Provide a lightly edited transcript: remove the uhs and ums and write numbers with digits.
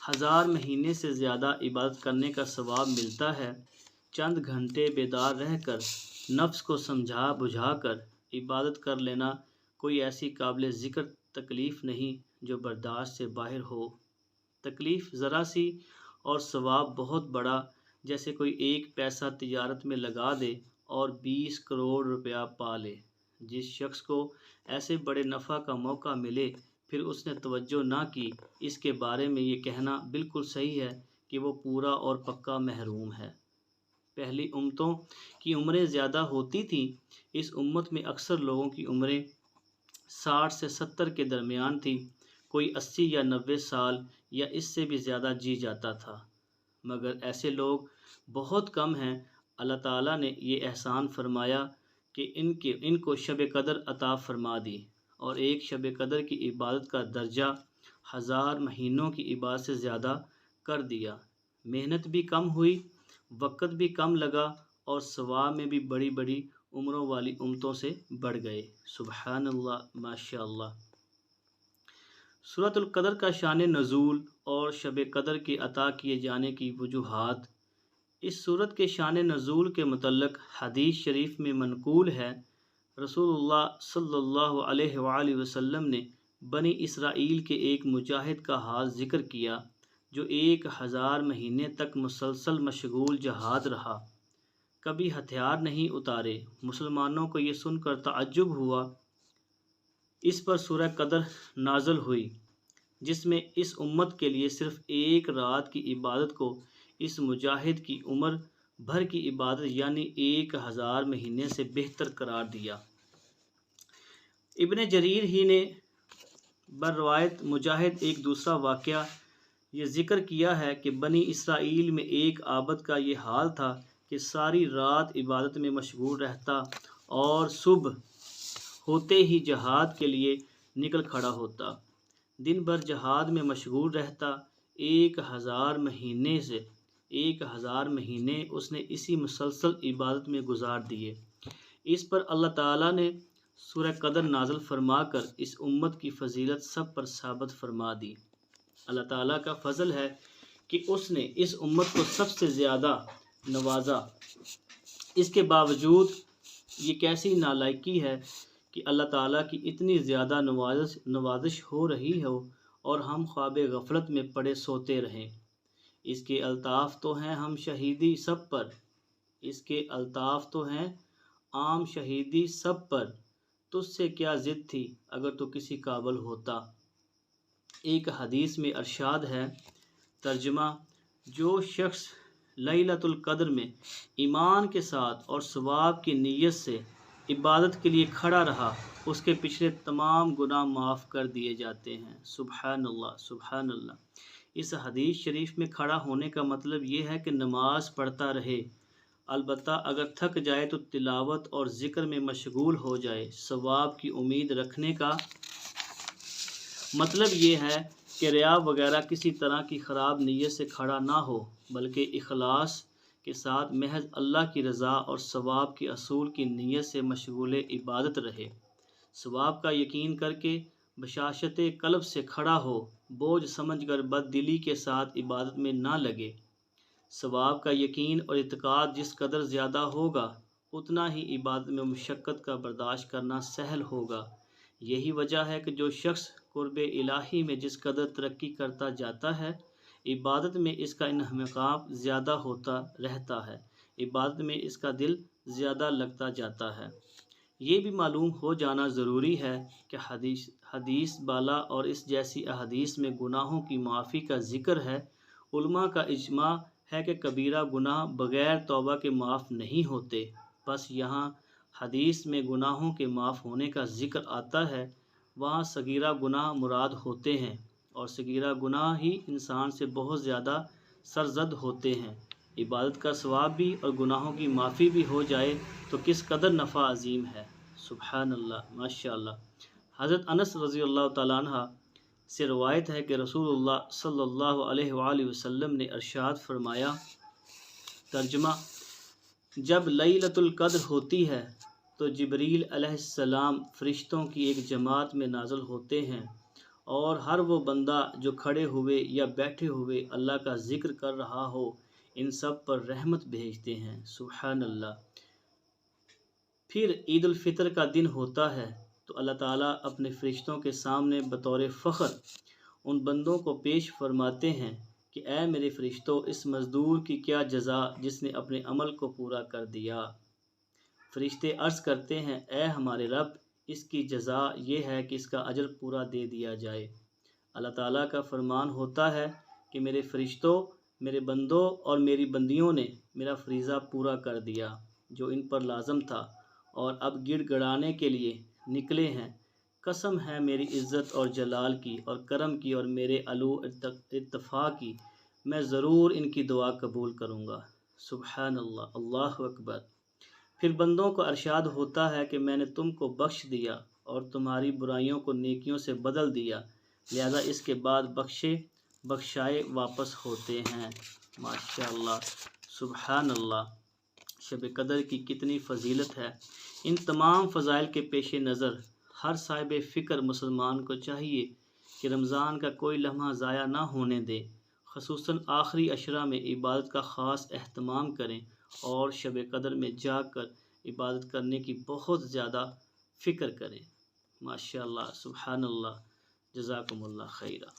1000 مہینے سے زیادہ عبادت کرنے کا ثواب ملتا ہے۔ چند گھنٹے بیدار رہ کر نفس کو سمجھا بجھا کر عبادت کر لینا کوئی ایسی قابل ذکر تکلیف نہیں جو برداشت سے باہر ہو۔ تکلیف ذرا سی اور ثواب بہت بڑا، جیسے کوئی 1 پیسہ تجارت میں لگا دے اور 20 کروڑ روپیہ پا لے۔ جس شخص کو ایسے بڑے نفع کا موقع ملے پھر اس نے توجہ نہ کی، اس کے بارے میں یہ کہنا بالکل صحیح ہے کہ وہ پورا اور پکا محروم ہے۔ پہلی امتوں کی عمریں زیادہ ہوتی تھیں، اس امت میں اکثر لوگوں کی عمریں 60 سے 70 کے درمیان تھی، کوئی 80 یا 90 سال یا اس سے بھی زیادہ جی جاتا تھا، مگر ایسے لوگ بہت کم ہیں۔ اللہ تعالیٰ نے یہ احسان فرمایا کہ ان کو شب قدر عطا فرما دی اور ایک شب قدر کی عبادت کا درجہ 1000 مہینوں کی عبادت سے زیادہ کر دیا۔ محنت بھی کم ہوئی، وقت بھی کم لگا اور ثواب میں بھی بڑی بڑی عمروں والی امتوں سے بڑھ گئے۔ سبحان اللہ، ماشاء اللہ۔ سورۃ القدر کا شان نزول اور شب قدر کے عطا کیے جانے کی وجوہات۔ اس سورت کے شان نزول کے متعلق حدیث شریف میں منقول ہے، رسول اللہ صلی اللہ علیہ وآلہ وسلم نے بنی اسرائیل کے ایک مجاہد کا حال ذکر کیا جو 1000 مہینے تک مسلسل مشغول جہاد رہا، کبھی ہتھیار نہیں اتارے۔ مسلمانوں کو یہ سن کر تعجب ہوا۔ اس پر سورہ قدر نازل ہوئی جس میں اس امت کے لیے صرف 1 رات کی عبادت کو اس مجاہد کی عمر بھر کی عبادت یعنی 1000 مہینے سے بہتر قرار دیا۔ ابن جریر ہی نے بروایت مجاہد ایک دوسرا واقعہ یہ ذکر کیا ہے کہ بنی اسرائیل میں ایک عابد کا یہ حال تھا کہ ساری رات عبادت میں مشغول رہتا اور صبح ہوتے ہی جہاد کے لیے نکل کھڑا ہوتا۔ دن بھر جہاد میں مشغول رہتا۔ 1000 مہینے اس نے اسی مسلسل عبادت میں گزار دیے۔ اس پر اللہ تعالیٰ نے سورہ قدر نازل فرما کر اس امت کی فضیلت سب پر ثابت فرما دی۔ اللہ تعالیٰ کا فضل ہے کہ اس نے اس امت کو سب سے زیادہ نوازا۔ اس کے باوجود یہ کیسی نالائقی ہے کہ اللہ تعالیٰ کی اتنی زیادہ نوازش ہو رہی ہو اور ہم خواب غفلت میں پڑے سوتے رہیں۔ اس کے الطاف تو ہیں ہم شہیدی سب پر، اس کے الطاف تو ہیں عام شہیدی سب پر، تجھ سے کیا ضد تھی اگر تو کسی قابل ہوتا۔ ایک حدیث میں ارشاد ہے، ترجمہ: جو شخص لیلۃ القدر میں ایمان کے ساتھ اور ثواب کی نیت سے عبادت کے لیے کھڑا رہا، اس کے پچھلے تمام گناہ معاف کر دیے جاتے ہیں۔ سبحان اللہ، سبحان اللہ۔ اس حدیث شریف میں کھڑا ہونے کا مطلب یہ ہے کہ نماز پڑھتا رہے، البتہ اگر تھک جائے تو تلاوت اور ذکر میں مشغول ہو جائے۔ ثواب کی امید رکھنے کا مطلب یہ ہے کہ ریا وغیرہ کسی طرح کی خراب نیت سے کھڑا نہ ہو، بلکہ اخلاص کے ساتھ محض اللہ کی رضا اور ثواب کے اصول کی نیت سے مشغول عبادت رہے۔ ثواب کا یقین کر کے بشاشت قلب سے کھڑا ہو، بوجھ سمجھ کر بد دلی کے ساتھ عبادت میں نہ لگے۔ ثواب کا یقین اور اعتقاد جس قدر زیادہ ہوگا اتنا ہی عبادت میں مشقت کا برداشت کرنا سہل ہوگا۔ یہی وجہ ہے کہ جو شخص قرب الہی میں جس قدر ترقی کرتا جاتا ہے، عبادت میں اس کا انہماک زیادہ ہوتا رہتا ہے، عبادت میں اس کا دل زیادہ لگتا جاتا ہے۔ یہ بھی معلوم ہو جانا ضروری ہے کہ حدیث بالا اور اس جیسی احادیث میں گناہوں کی معافی کا ذکر ہے۔ علماء کا اجماع ہے کہ کبیرہ گناہ بغیر توبہ کے معاف نہیں ہوتے، بس یہاں حدیث میں گناہوں کے معاف ہونے کا ذکر آتا ہے، وہاں صغیرہ گناہ مراد ہوتے ہیں، اور صغیرہ گناہ ہی انسان سے بہت زیادہ سرزد ہوتے ہیں۔ عبادت کا ثواب بھی اور گناہوں کی معافی بھی ہو جائے تو کس قدر نفع عظیم ہے۔ سبحان اللہ، ماشاء اللہ۔ حضرت انس رضی اللہ تعالیٰ عنہ سے روایت ہے کہ رسول اللہ صلی اللہ علیہ وآلہ وسلم نے ارشاد فرمایا، ترجمہ: جب لیلۃ القدر ہوتی ہے تو جبریل علیہ السلام فرشتوں کی ایک جماعت میں نازل ہوتے ہیں اور ہر وہ بندہ جو کھڑے ہوئے یا بیٹھے ہوئے اللہ کا ذکر کر رہا ہو ان سب پر رحمت بھیجتے ہیں۔ سبحان اللہ۔ پھر عید الفطر کا دن ہوتا ہے تو اللہ تعالیٰ اپنے فرشتوں کے سامنے بطور فخر ان بندوں کو پیش فرماتے ہیں کہ اے میرے فرشتوں، اس مزدور کی کیا جزا جس نے اپنے عمل کو پورا کر دیا۔ فرشتے عرض کرتے ہیں اے ہمارے رب، اس کی جزا یہ ہے کہ اس کا اجر پورا دے دیا جائے۔ اللہ تعالیٰ کا فرمان ہوتا ہے کہ میرے فرشتوں، میرے بندوں اور میری بندیوں نے میرا فریضہ پورا کر دیا جو ان پر لازم تھا، اور اب گڑ گڑانے کے لیے نکلے ہیں۔ قسم ہے میری عزت اور جلال کی اور کرم کی اور میرے علو ارتفاع کی، میں ضرور ان کی دعا قبول کروں گا۔ سبحان اللہ، اللہ اکبر۔ پھر بندوں کو ارشاد ہوتا ہے کہ میں نے تم کو بخش دیا اور تمہاری برائیوں کو نیکیوں سے بدل دیا، لہذا اس کے بعد بخشائے واپس ہوتے ہیں۔ ماشاءاللہ، سبحان اللہ۔ شب قدر کی کتنی فضیلت ہے۔ ان تمام فضائل کے پیش نظر ہر صاحب فکر مسلمان کو چاہیے کہ رمضان کا کوئی لمحہ ضائع نہ ہونے دے، خصوصاً آخری عشرہ میں عبادت کا خاص اہتمام کریں اور شب قدر میں جاگ کر عبادت کرنے کی بہت زیادہ فکر کریں۔ ماشاءاللہ، سبحان اللہ، جزاکم اللہ خیرہ۔